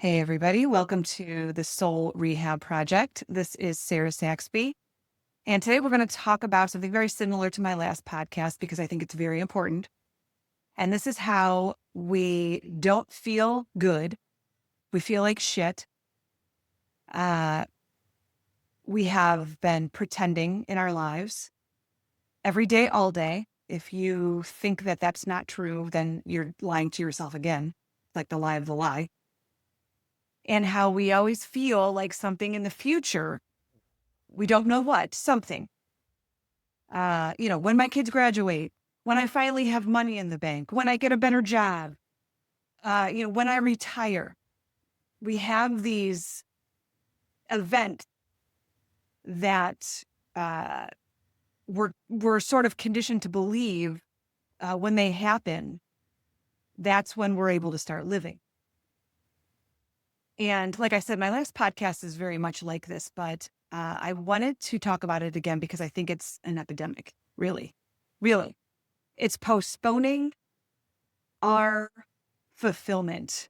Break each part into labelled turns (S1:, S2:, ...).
S1: Hey, everybody. Welcome to the Soul Rehab Project. This is Sarah Saxby. And today we're going to talk about something very similar to my last podcast because I think it's very important. And this is how we don't feel good. We feel like shit. Uh, we have been pretending in our lives every day, all day. If you think that that's not true, then you're lying to yourself again, like the lie of the lie. And how we always feel like something in the future. We don't know what, something. When my kids graduate, when I finally have money in the bank, when I get a better job, when I retire, we have these events that we're sort of conditioned to believe when they happen, that's when we're able to start living. And like I said, my last podcast is very much like this, but I wanted to talk about it again because I think it's an epidemic, really, really. It's postponing our fulfillment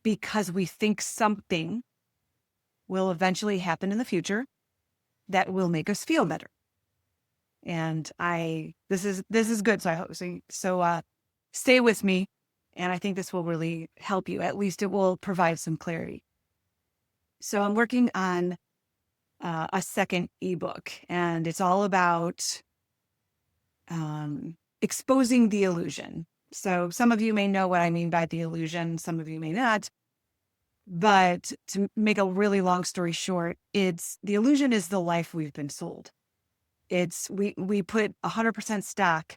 S1: because we think something will eventually happen in the future that will make us feel better. And this is good. So I hope stay with me. And I think this will really help you. At least it will provide some clarity. So I'm working on a second ebook, and it's all about exposing the illusion. So some of you may know what I mean by the illusion. Some of you may not. But to make a really long story short, the illusion is the life we've been sold. We put 100% stock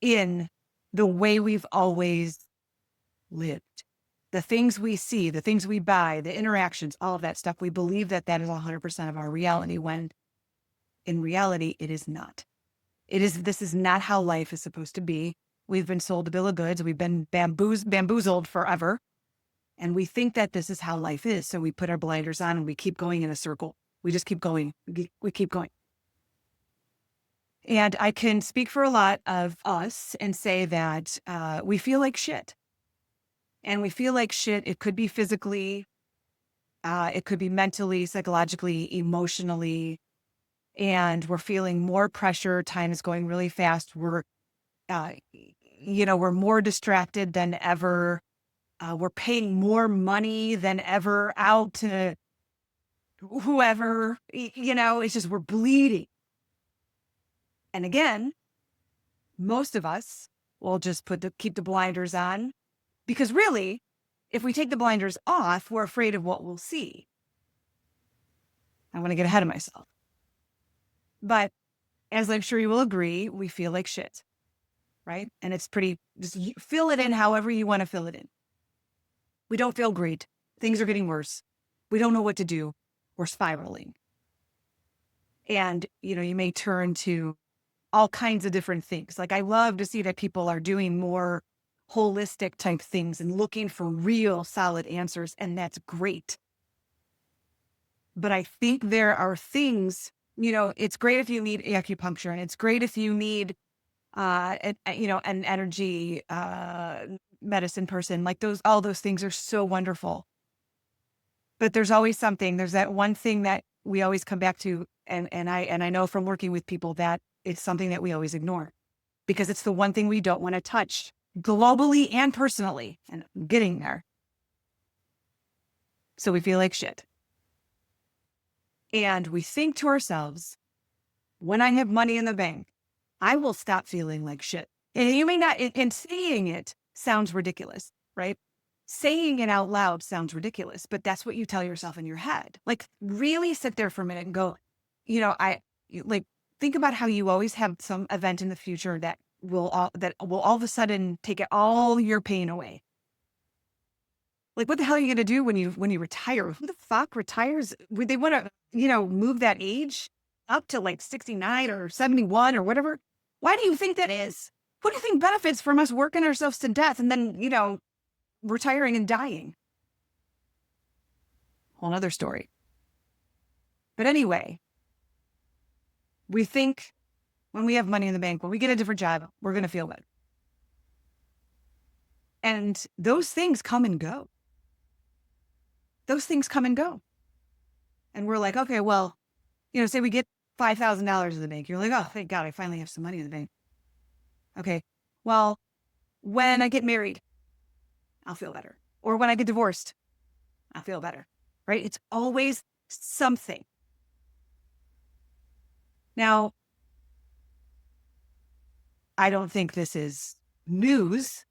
S1: in the way we've always lived. The things we see, the things we buy, the interactions, all of that stuff, we believe that is 100% of our reality, when in reality, it is not. This is not how life is supposed to be. We've been sold a bill of goods. We've been bamboozled forever. And we think that this is how life is. So we put our blinders on and we keep going in a circle. We just keep going. We keep going. And I can speak for a lot of us and say that we feel like shit. And we feel like shit. It could be physically, it could be mentally, psychologically, emotionally. And we're feeling more pressure. Time is going really fast. We're more distracted than ever. We're paying more money than ever out to whoever, it's just, we're bleeding. And again, most of us will just keep the blinders on, because really, if we take the blinders off, we're afraid of what we'll see. I want to get ahead of myself. But as I'm sure you will agree, we feel like shit, right? And it's just fill it in however you want to fill it in. We don't feel great. Things are getting worse. We don't know what to do. We're spiraling. And, you may turn to all kinds of different things. Like, I love to see that people are doing more holistic type things and looking for real solid answers. And that's great. But I think there are things, it's great if you need acupuncture, and it's great if you need, an energy, medicine person. Like, all those things are so wonderful. But there's always something. There's that one thing that we always come back to, and I know from working with people that it's something that we always ignore, because it's the one thing we don't want to touch globally and personally. And I'm getting there. So we feel like shit. And we think to ourselves, when I have money in the bank, I will stop feeling like shit. And you may not, and saying it sounds ridiculous, right? Saying it out loud sounds ridiculous, but that's what you tell yourself in your head. Like, really sit there for a minute and go, think about how you always have some event in the future that will all of a sudden take all your pain away. Like, what the hell are you going to do when you retire? Who the fuck retires? Would they want to, move that age up to like 69 or 71 or whatever? Why do you think that is? What do you think benefits from us working ourselves to death and then, retiring and dying? Whole nother story. But anyway, we think when we have money in the bank, when we get a different job, we're going to feel better. And those things come and go. those things come and go. And we're like, okay, well, say we get $5,000 in the bank. You're like, oh, thank God, I finally have some money in the bank. Okay, well, when I get married, I'll feel better. Or when I get divorced, I'll feel better, right? It's always something. Now, I don't think this is news,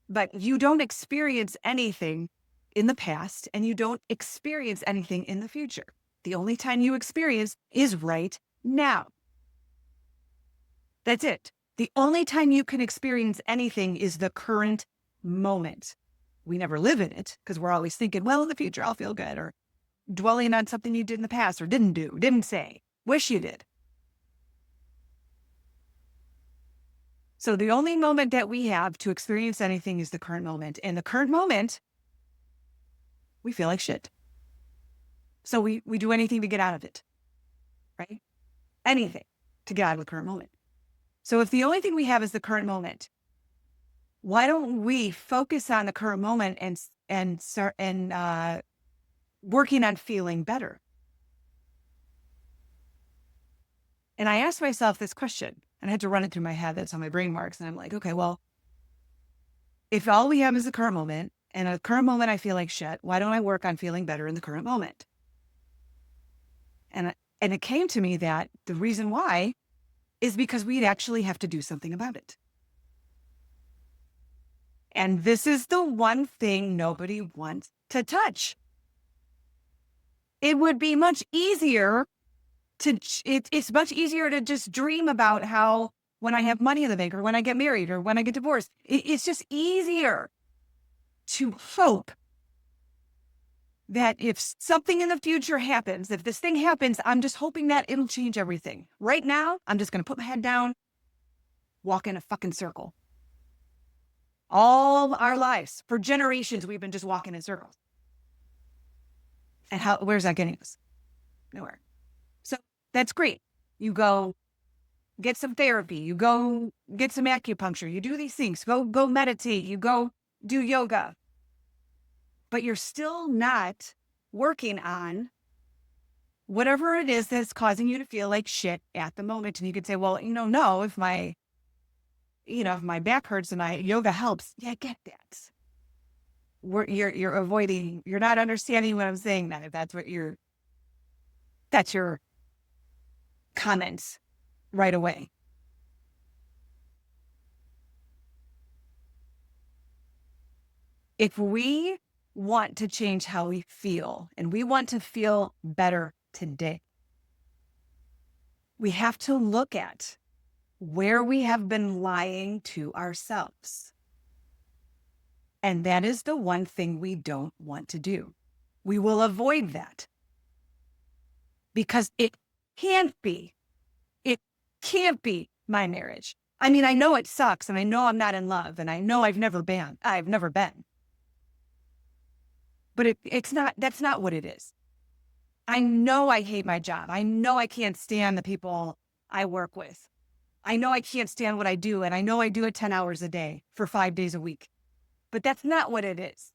S1: but you don't experience anything in the past and you don't experience anything in the future. The only time you experience is right now. That's it. The only time you can experience anything is the current moment. We never live in it because we're always thinking, well, in the future, I'll feel good, or dwelling on something you did in the past or didn't do, didn't say, wish you did. So the only moment that we have to experience anything is the current moment. And the current moment, we feel like shit. So we do anything to get out of it, right? Anything to get out of the current moment. So if the only thing we have is the current moment, why don't we focus on the current moment and start working on feeling better? And I asked myself this question, and I had to run it through my head. That's how my brain works. And I'm like, okay, well, if all we have is the current moment, and at the current moment I feel like shit, why don't I work on feeling better in the current moment? And it came to me that the reason why is because we'd actually have to do something about it. And this is the one thing nobody wants to touch. It would be much easier it's much easier to just dream about how when I have money in the bank or when I get married or when I get divorced, it's just easier to hope that if something in the future happens, if this thing happens, I'm just hoping that it'll change everything. Right now, I'm just going to put my head down, walk in a fucking circle. All our lives, for generations, we've been just walking in circles. And where's that getting us? Nowhere. So that's great. You go get some therapy. You go get some acupuncture. You do these things. Go meditate. You go do yoga. But you're still not working on whatever it is that's causing you to feel like shit at the moment. And you could say, well, no, if my back hurts and yoga helps. Yeah, I get that. You're avoiding, you're not understanding what I'm saying. That if that's your comments right away. If we want to change how we feel and we want to feel better today, we have to look at where we have been lying to ourselves. And that is the one thing we don't want to do. We will avoid that because it can't be my marriage. I mean, I know it sucks and I know I'm not in love and I know I've never been. But that's not what it is. I know I hate my job. I know I can't stand the people I work with. I know I can't stand what I do. And I know I do it 10 hours a day for 5 days a week. But that's not what it is.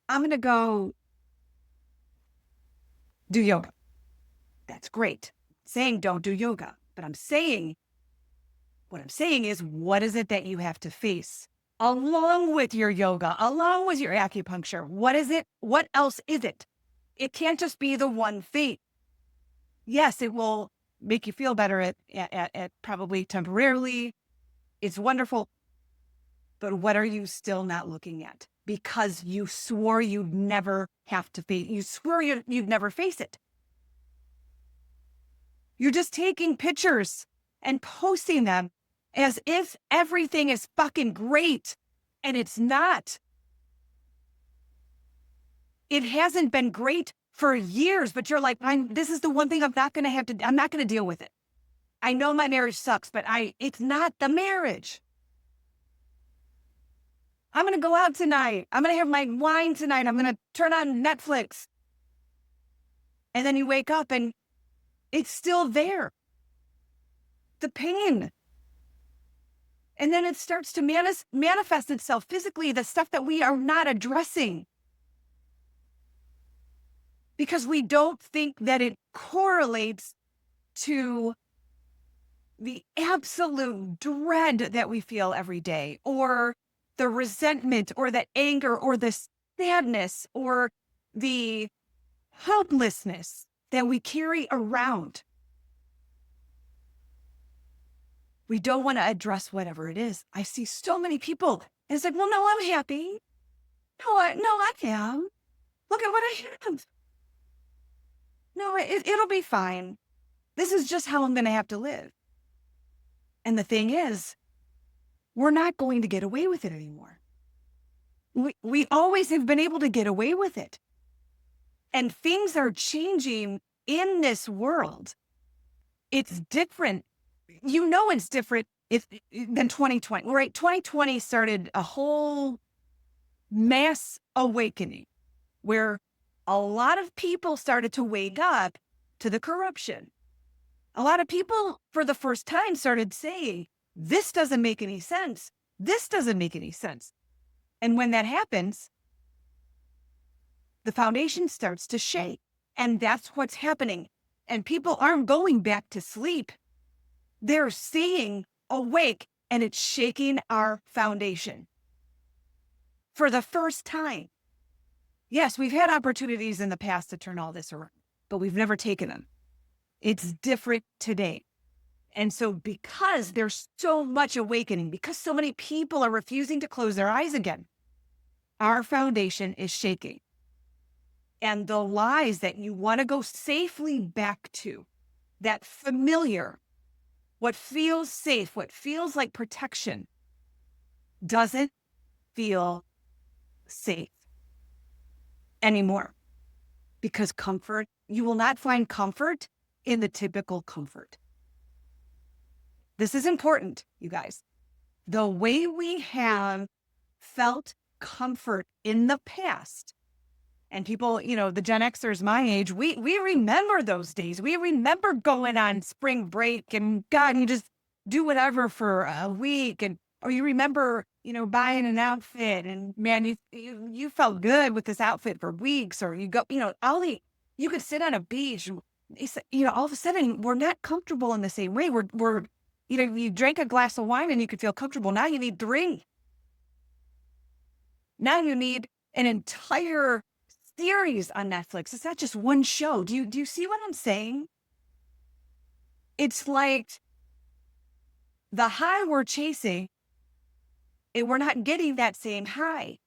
S1: I'm going to go do yoga. That's great. Saying don't do yoga. But what I'm saying is, what is it that you have to face along with your yoga, along with your acupuncture? What is it? What else is it? It can't just be the one thing. Yes, it will make you feel better at probably temporarily. It's wonderful. But what are you still not looking at? Because you swore you'd never have to face. You swore you'd never face it. You're just taking pictures and posting them as if everything is fucking great. And it's not. It hasn't been great for years, but you're like, this is the one thing I'm not going to deal with it. I know my marriage sucks, but it's not the marriage. I'm going to go out tonight. I'm going to have my wine tonight. I'm going to turn on Netflix. And then you wake up and it's still there. The pain. And then it starts to manifest itself physically, the stuff that we are not addressing. because we don't think that it correlates to the absolute dread that we feel every day, or the resentment, or the anger, or the sadness, or the helplessness that we carry around. We don't want to address whatever it is. I see so many people. And it's like, well, no, I'm happy. No, I am. Look at what I have. No, it'll be fine. This is just how I'm going to have to live. And the thing is, we're not going to get away with it anymore. We always have been able to get away with it. And things are changing in this world. It's different. You know it's different than 2020, right? 2020 started a whole mass awakening where a lot of people started to wake up to the corruption. A lot of people, for the first time, started saying, this doesn't make any sense. This doesn't make any sense. And when that happens, the foundation starts to shake. And that's what's happening. And people aren't going back to sleep. They're seeing awake, and it's shaking our foundation. For the first time. Yes, we've had opportunities in the past to turn all this around, but we've never taken them. It's different today. And so because there's so much awakening, because so many people are refusing to close their eyes again, our foundation is shaking. And the lies that you want to go safely back to, that familiar, what feels safe, what feels like protection, doesn't feel safe anymore. Because comfort, you will not find comfort in the typical comfort. This is important, you guys. The way we have felt comfort in the past, and people, the Gen Xers my age, we remember those days. We remember going on spring break and God, you just do whatever for a week. Or you remember, buying an outfit and man, you felt good with this outfit for weeks. Or you go, you could sit on a beach and all of a sudden we're not comfortable in the same way. We're you drank a glass of wine and you could feel comfortable. Now you need 3. Now you need an entire series on Netflix. It's not just one show. Do you see what I'm saying? It's like the high we're chasing, we're not getting that same high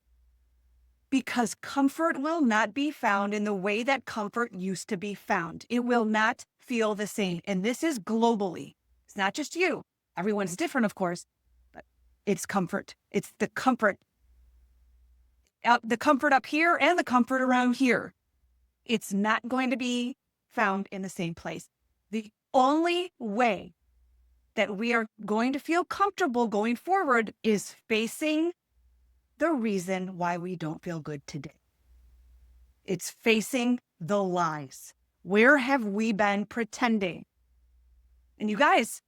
S1: because comfort will not be found in the way that comfort used to be found. It will not feel the same. And this is globally. It's not just you. Everyone's different, of course, but it's comfort. It's the comfort up here and the comfort around here. It's not going to be found in the same place. The only way that we are going to feel comfortable going forward is facing the reason why we don't feel good today. It's facing the lies. Where have we been pretending? And you guys,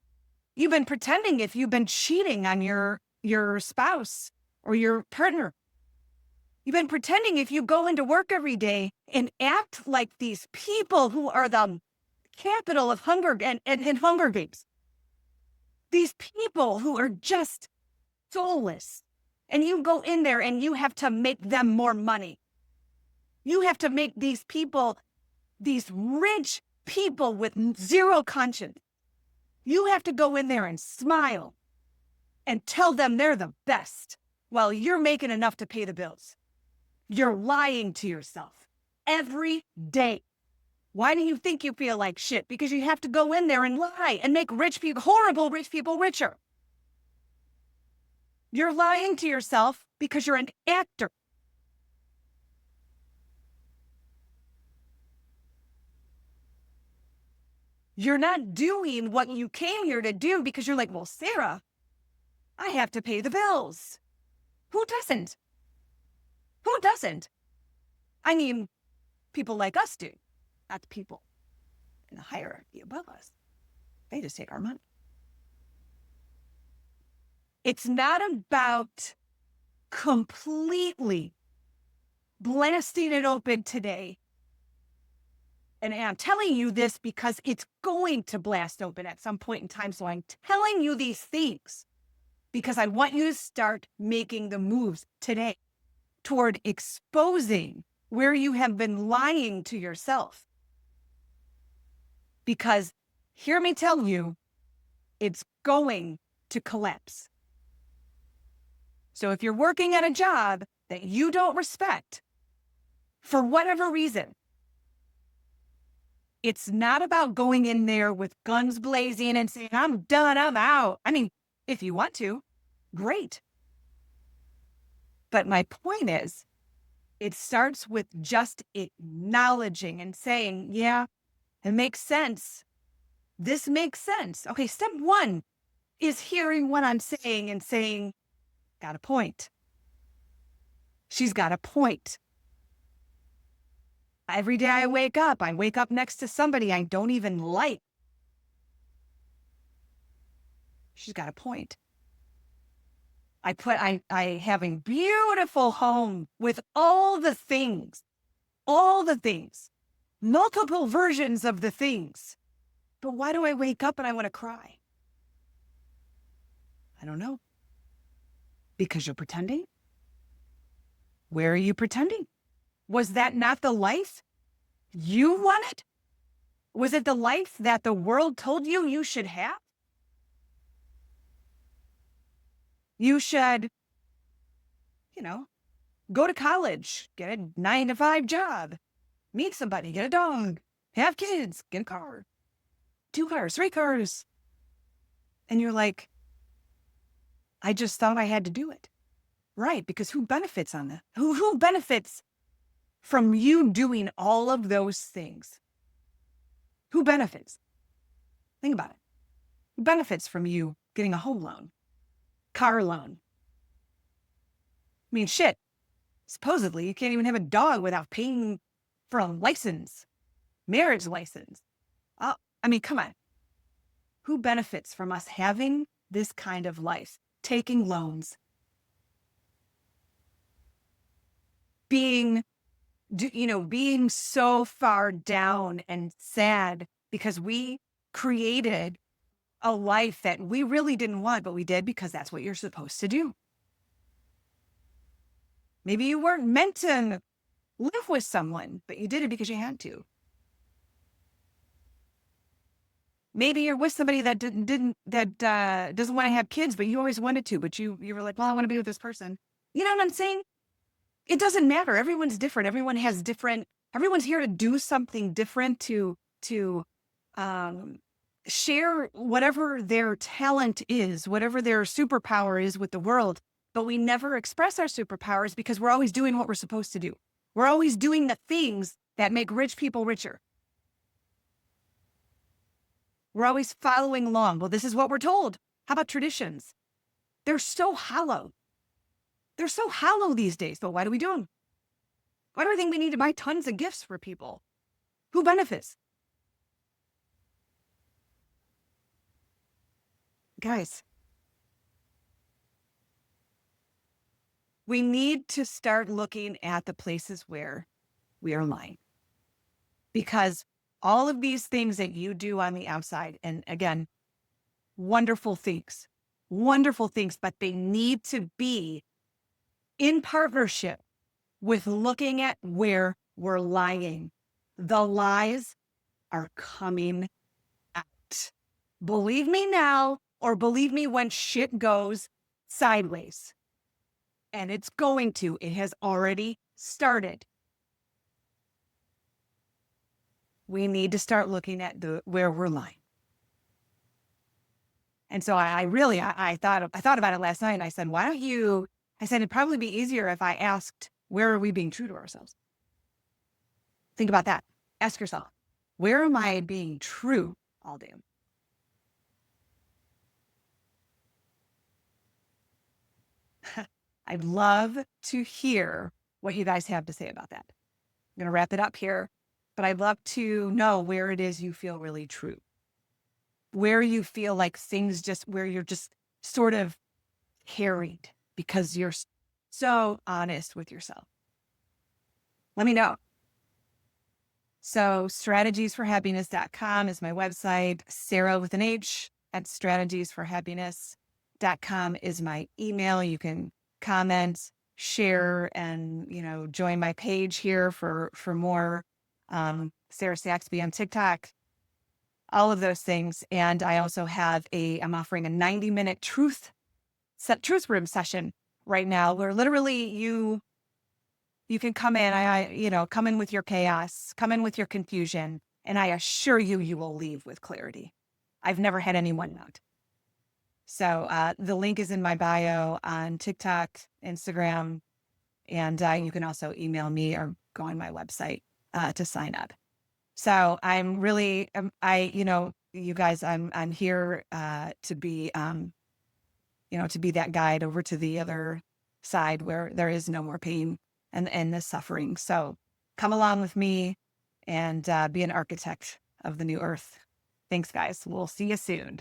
S1: you've been pretending if you've been cheating on your spouse or your partner. You've been pretending if you go into work every day and act like these people who are the capital of hunger and Hunger Games. These people who are just soulless. And you go in there and you have to make them more money. You have to make these people, these rich people with zero conscience. You have to go in there and smile and tell them they're the best while you're making enough to pay the bills. You're lying to yourself every day. Why do you think you feel like shit? Because you have to go in there and lie and make horrible rich people richer. You're lying to yourself because you're an actor. You're not doing what you came here to do because you're like, well, Sarah, I have to pay the bills. Who doesn't? Who doesn't? I mean, people like us do, not the people in the hierarchy above us. They just take our money. It's not about completely blasting it open today And I'm telling you this because it's going to blast open at some point in time. So I'm telling you these things because I want you to start making the moves today toward exposing where you have been lying to yourself. Because hear me tell you, it's going to collapse. So if you're working at a job that you don't respect, for whatever reason, it's not about going in there with guns blazing and saying, I'm done, I'm out. I mean, if you want to, great. But my point is, it starts with just acknowledging and saying, yeah, it makes sense. This makes sense. Okay, step one is hearing what I'm saying and saying, got a point. She's got a point. Every day I wake up next to somebody I don't even like. She's got a point. I have a beautiful home with all the things, multiple versions of the things. But why do I wake up and I want to cry? I don't know. Because you're pretending? Where are you pretending? Was that not the life you wanted? Was it the life that the world told you you should have? You should, go to college, get a 9-to-5 job, meet somebody, get a dog, have kids, get a car, 2 cars, 3 cars. And you're like, I just thought I had to do it. Right, because who benefits on that? Who benefits from you doing all of those things? Who benefits? Think about it. Who benefits from you getting a home loan, car loan? I mean, shit. Supposedly, you can't even have a dog without paying for a license, marriage license. I mean, come on. Who benefits from us having this kind of life? Taking loans, being so far down and sad because we created a life that we really didn't want, but we did because that's what you're supposed to do. Maybe you weren't meant to live with someone, but you did it because you had to. Maybe you're with somebody that doesn't want to have kids, but you always wanted to, but you were like, well, I want to be with this person. You know what I'm saying? It doesn't matter. Everyone's different. Everyone's here to do something different, to share whatever their talent is, whatever their superpower is with the world. But we never express our superpowers because we're always doing what we're supposed to do. We're always doing the things that make rich people richer. We're always following along. Well, this is what we're told. How about traditions? They're so hollow. They're so hollow these days. But why do we do them? Why do we think we need to buy tons of gifts for people? Who benefits? Guys, we need to start looking at the places where we are lying. Because all of these things that you do on the outside, and again, wonderful things, but they need to be in partnership with looking at where we're lying. The lies are coming out. Believe me now, or believe me when shit goes sideways. And it's going to. It has already started. We need to start looking at where we're lying. And so I thought about it last night, and I said, it'd probably be easier if I asked, where are we being true to ourselves? Think about that. Ask yourself, where am I being true all day? I'd love to hear what you guys have to say about that. I'm going to wrap it up here, but I'd love to know where it is you feel really true. Where you feel like where you're just sort of carried because you're so honest with yourself. Let me know. So strategiesforhappiness.com is my website. Sarah with an H at strategiesforhappiness.com is my email. You can comment, share, and join my page here for more. Sarah Saxby on TikTok, all of those things. And I also have I'm offering a 90-minute truth room session right now where literally you can come in, come in with your chaos, come in with your confusion, and I assure you, you will leave with clarity. I've never had anyone not. So the link is in my bio on TikTok, Instagram, and you can also email me or go on my website to sign up. So I'm really, you guys, I'm here to be, to be that guide over to the other side where there is no more pain and the suffering. So come along with me and be an architect of the new earth. Thanks, guys. We'll see you soon.